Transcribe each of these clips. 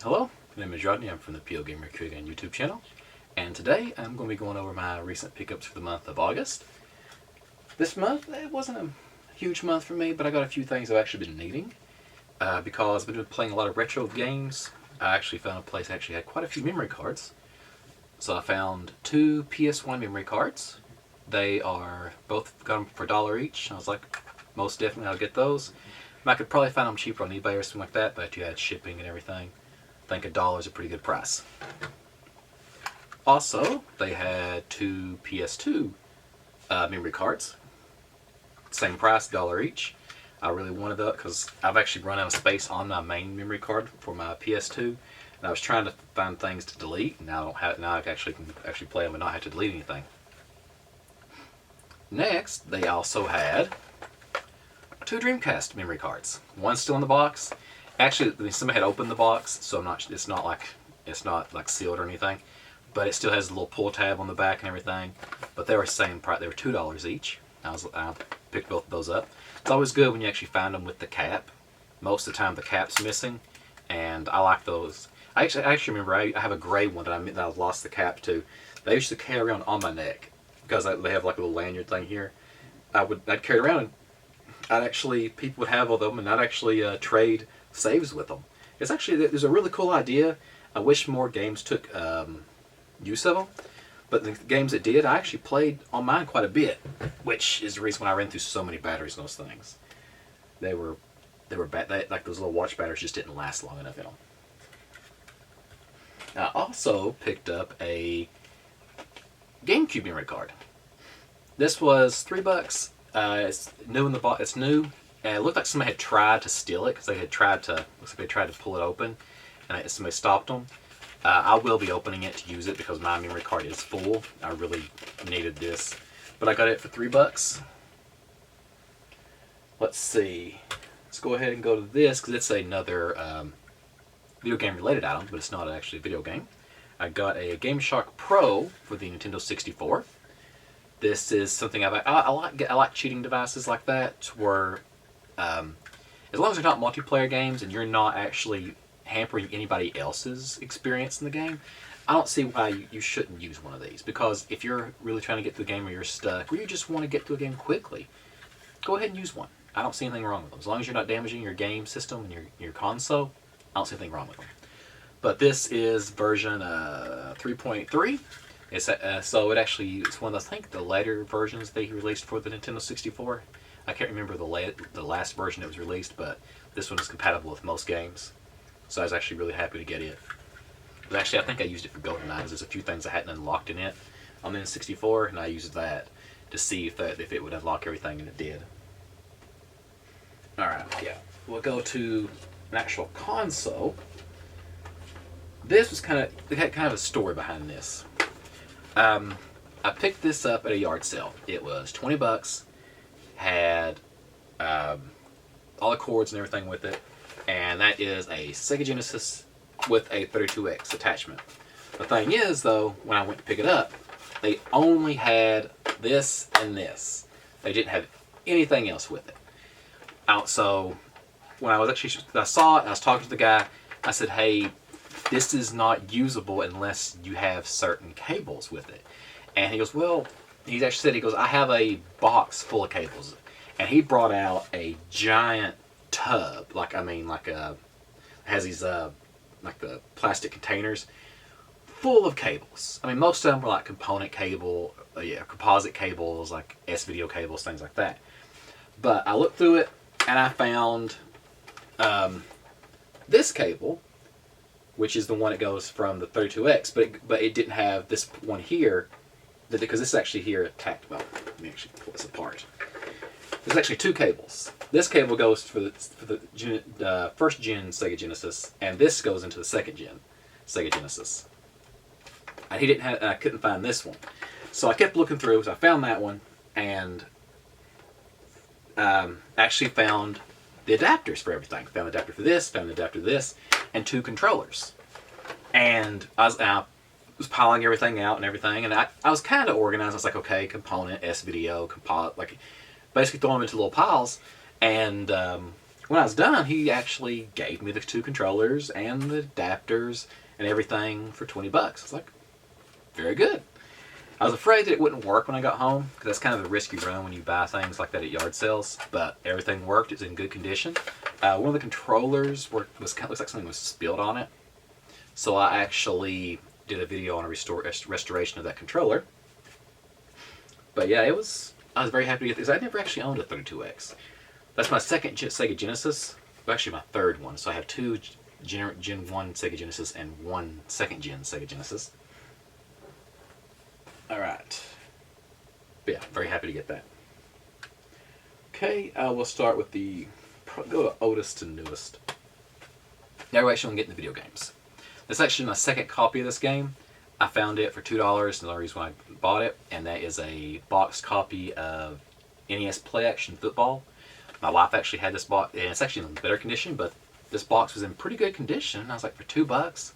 Hello, my name is Rodney. I'm from the pOedGamerQuehegan YouTube channel, and today I'm going to be going over my recent pickups for the month of August. This month, it wasn't a huge month for me, but I got a few things I've actually been needing because I've been playing a lot of retro games. I actually found a place that actually had quite a few memory cards. So I found two PS1 memory cards. They are both got them for $1 each. I was like, most definitely I'll get those. I could probably find them cheaper on eBay or something like that, but you had shipping and everything. I think $1 is a pretty good price. Also, they had two PS2 memory cards. Same price, $1 each. I really wanted that because I've actually run out of space on my main memory card for my PS2, and I was trying to find things to delete. Now I don't have. Now I can actually play them and not have to delete anything. Next, they also had two Dreamcast memory cards. One's still in the box. Actually, somebody had opened the box, so it's not like sealed or anything. But it still has a little pull tab on the back and everything. But they were the same price. They were $2 each. I picked both of those up. It's always good when you actually find them with the cap. Most of the time the cap's missing, and I like those. I actually remember I have a gray one that I lost the cap to. They used to carry around on my neck because they have like a little lanyard thing here. I'd carry it around, and people would have all of them, and I'd actually trade saves with them. There's a really cool idea. I wish more games took use of them, but the games that did, I actually played on mine quite a bit, which is the reason why I ran through so many batteries in those things. They were bad. Like those little watch batteries just didn't last long enough in them. I also picked up a GameCube memory card. This was $3. It's new in the box. It's new. And it looked like somebody had tried to steal it because they tried to pull it open, and somebody stopped them. I will be opening it to use it because my memory card is full. I really needed this, but I got it for $3. Let's see. Let's go ahead and go to this because it's another video game related item, but it's not actually a video game. I got a GameShark Pro for the Nintendo 64. This is something I like cheating devices like that where as long as they're not multiplayer games and you're not actually hampering anybody else's experience in the game, I don't see why you shouldn't use one of these. Because if you're really trying to get to the game or you're stuck, or you just want to get to a game quickly, go ahead and use one. I don't see anything wrong with them. As long as you're not damaging your game system and your console, I don't see anything wrong with them. But this is version 3.3. It's one of the later versions they released for the Nintendo 64. I can't remember the last version that was released, but this one is compatible with most games. So I was actually really happy to get it. But actually, I think I used it for GoldenEye because there's a few things I hadn't unlocked in it on the N64, and I used that to see if it would unlock everything, and it did. Alright, yeah. We'll go to an actual console. This was it had kind of a story behind this. I picked this up at a yard sale. It was $20. Had all the cords and everything with it, and that is a Sega Genesis with a 32X attachment. The thing is, though, when I went to pick it up, they only had this and this. They didn't have anything else with it. So when I saw it, I was talking to the guy. I said, "Hey, this is not usable unless you have certain cables with it." And he goes, "Well," he actually said, he goes, "I have a box full of cables." And he brought out a giant tub, has these like the plastic containers full of cables. I mean, most of them were like component cable, composite cables, like S-video cables, things like that. But I looked through it and I found this cable, which is the one that goes from the 32X, but it didn't have this one here, because this is actually here attached. Well, let me actually pull this apart. There's actually two cables. This cable goes for the first gen Sega Genesis, and this goes into the second gen Sega Genesis. And I couldn't find this one, so I kept looking through. So I found that one, and actually found the adapters for everything. Found the adapter for this, found the adapter for this, and two controllers. And I was piling everything out and everything, and I was kind of organized. I was like, okay, component, S-video, composite, like basically throwing them into little piles. And when I was done, he actually gave me the 2 controllers and the adapters and everything for $20. I was like, very good. I was afraid that it wouldn't work when I got home, because that's kind of the risk you run when you buy things like that at yard sales. But everything worked. It's in good condition. One of the controllers looks like something was spilled on it. So I actually did a video on a restoration of that controller. But yeah, I was very happy to get this. I never actually owned a 32X. That's my second Sega Genesis. Well, actually, my third one. So I have 2 Gen 1 Sega Genesis and 1 second gen Sega Genesis. Alright. But yeah, very happy to get that. Okay, we'll start with go to oldest to newest. Now we're actually going to get into video games. This is actually my second copy of this game. I found it for $2, and the only reason why I bought it, and that is a boxed copy of NES Play Action Football. My wife actually had this box, and it's actually in better condition, but this box was in pretty good condition. I was like, for $2,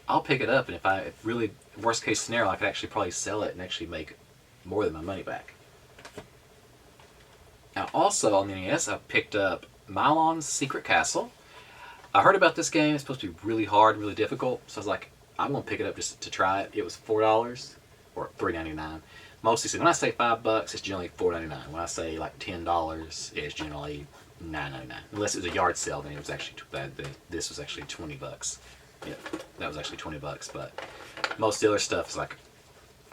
I'll pick it up, and if really, worst case scenario, I could actually probably sell it and actually make more than my money back. Now, also on the NES, I picked up Milon's Secret Castle. I heard about this game. It's supposed to be really hard, really difficult, so I was like, I'm going to pick it up just to try it. It was $4 or $3.99. Mostly, when I say $5, it's generally $4.99. When I say like $10, it's generally $9.99. Unless it was a yard sale, then it was actually this was actually $20. Yeah, that was actually $20. But most of the other stuff is like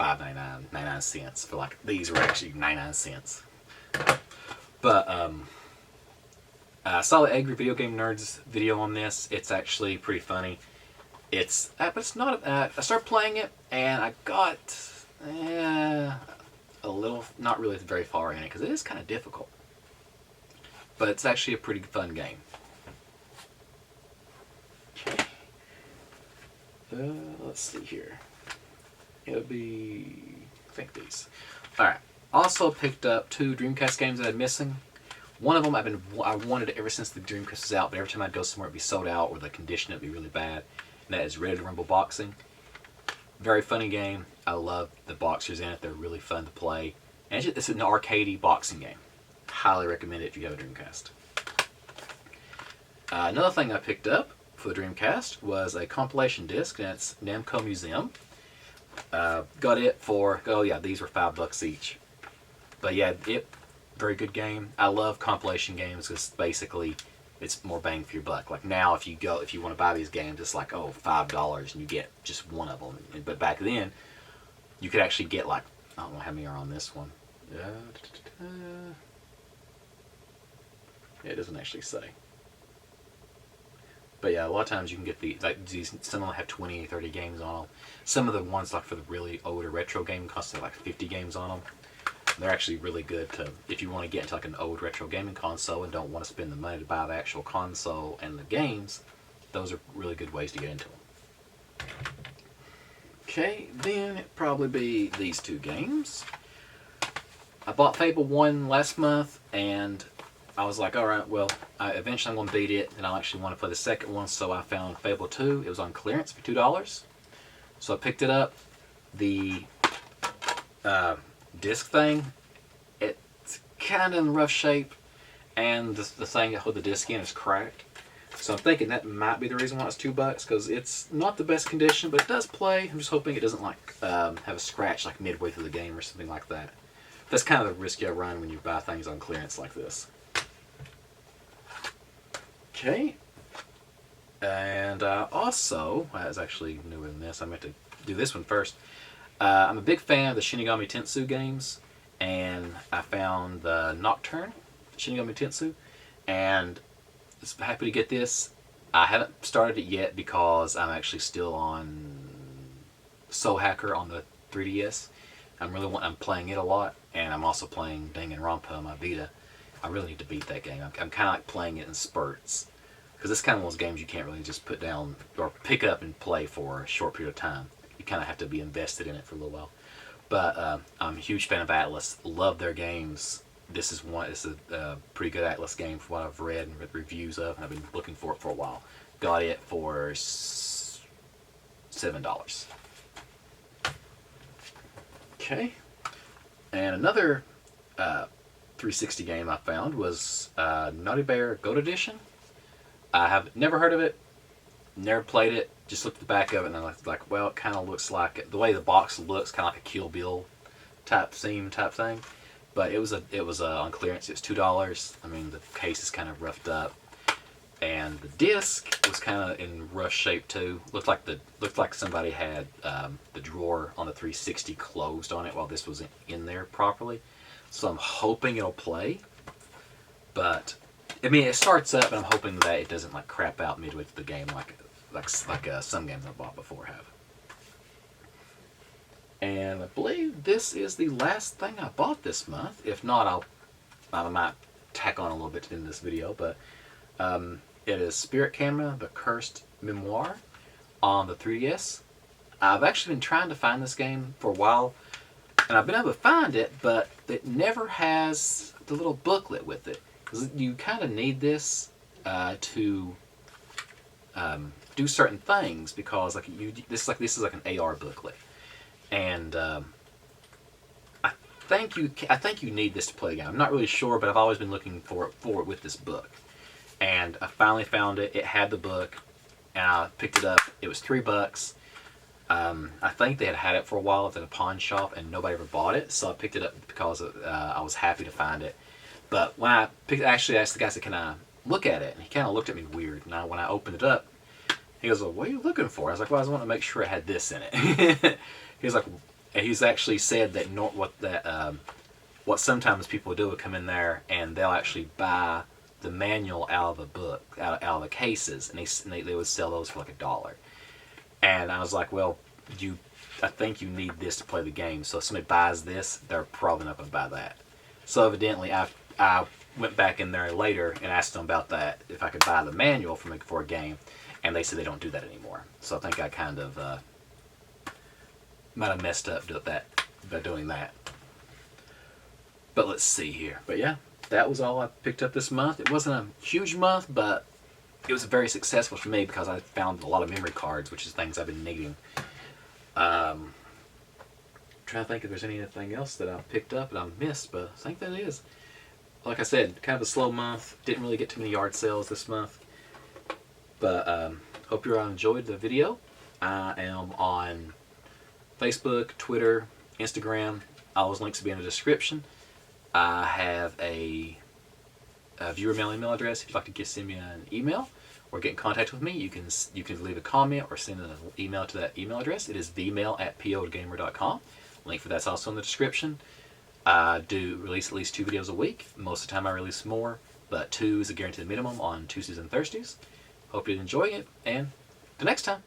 $5.99, 99 cents. For like these were actually 99 cents. But I saw the Angry Video Game Nerds video on this. It's actually pretty funny. But it's not. I started playing it, and I got a little, not really very far in it, because it is kind of difficult. But it's actually a pretty fun game. Okay. Let's see here. It'll be, I think these. All right. Also picked up 2 Dreamcast games that I'm missing. One of them I wanted it ever since the Dreamcast was out, but every time I'd go somewhere it'd be sold out, or the condition would be really bad. And that is Ready to Rumble Boxing. Very funny game. I love the boxers in it. They're really fun to play. And it's an arcadey boxing game. Highly recommend it if you have a Dreamcast. Another thing I picked up for the Dreamcast was a compilation disc, and it's Namco Museum. Got it for, oh yeah, these were $5 each. But yeah, very good game. I love compilation games because basically it's more bang for your buck. Like now, if you want to buy these games, it's like, oh, $5 and you get just one of them. But back then, you could actually get like, I don't know how many are on this one. It doesn't actually say. But yeah, a lot of times you can get these, some of them have 20, 30 games on them. Some of the ones like for the really older retro game cost like 50 games on them. They're actually really good if you want to get into like an old retro gaming console and don't want to spend the money to buy the actual console and the games. Those are really good ways to get into them. Okay, then it'd probably be these 2 games. I bought Fable 1 last month, and I was like, alright, well, eventually I'm going to beat it, and I actually want to play the second one, so I found Fable 2. It was on clearance for $2. So I picked it up. The disc thing, it's kind of in rough shape, and the thing that holds the disc in is cracked. So I'm thinking that might be the reason why it's $2, because it's not the best condition, but it does play. I'm just hoping it doesn't like have a scratch like midway through the game or something like that. That's kind of the risk you run when you buy things on clearance like this. Okay. And also, I was actually new in this. I meant to do this one first. I'm a big fan of the Shinigami Tensei games, and I found the Nocturne Shinigami Tensei, and I'm happy to get this. I haven't started it yet because I'm actually still on Soul Hacker on the 3DS. I'm playing it a lot, and I'm also playing Danganronpa on my Vita. I really need to beat that game. I'm kind of like playing it in spurts, because it's kind of one of those games you can't really just put down or pick up and play for a short period of time. You kind of have to be invested in it for a little while. But I'm a huge fan of Atlas. Love their games. This is a pretty good Atlas game from what I've read and read reviews of, and I've been looking for it for a while. Got it for $7. Okay. And another 360 game I found was Naughty Bear Goat Edition. I have never heard of it, never played it, just looked at the back of it and I was like, well, it kind of looks like, the way the box looks, kind of like a Kill Bill type theme type thing. But it was on clearance. It was $2. I mean, the case is kind of roughed up, and the disc was kind of in rough shape too. Looked like somebody had the drawer on the 360 closed on it while this was in there properly. So I'm hoping it'll play. But I mean, it starts up, and I'm hoping that it doesn't like crap out midway through the game like some games I bought before have. And I believe this is the last thing I bought this month. If not, I might tack on a little bit to the end of this video. But it is Spirit Camera, The Cursed Memoir on the 3DS. I've actually been trying to find this game for a while, and I've been able to find it, but it never has the little booklet with it. You kind of need this to do certain things, because this is like an AR booklet. And I think you need this to play the game. I'm not really sure, but I've always been looking for it with this book. And I finally found it. It had the book, and I picked it up. It was $3. I think they had it for a while at a pawn shop, and nobody ever bought it. So I picked it up because I was happy to find it. But when I actually asked the guy, I said, "Can I look at it?" And he kind of looked at me weird. And when I opened it up, he goes, "Well, what are you looking for?" I was like, "Well, I just want to make sure it had this in it." He's like, and he's actually said that what sometimes people do is come in there and they'll actually buy the manual out of the book, out of the cases, and they would sell those for like $1. And I was like, well, I think you need this to play the game. So if somebody buys this, they're probably not going to buy that. So evidently, I went back in there later and asked them about that, if I could buy the manual for a game, and they said they don't do that anymore. So I think I kind of might have messed up by doing that. But let's see here. But yeah, that was all I picked up this month. It wasn't a huge month, but it was very successful for me because I found a lot of memory cards, which is things I've been needing. Trying to think if there's anything else that I picked up and I missed, but I think that is. Like I said, kind of a slow month. Didn't really get too many yard sales this month. But hope you all enjoyed the video. I am on Facebook, Twitter, Instagram. All those links will be in the description. I have a viewer mail email address. If you'd like to send me an email or get in contact with me, you can leave a comment or send an email to that email address. It is vmail@pOedGamer.com. Link for that's also in the description. I do release at least 2 videos a week. Most of the time I release more, but 2 is a guaranteed minimum on Tuesdays and Thursdays. Hope you enjoy it, and till next time.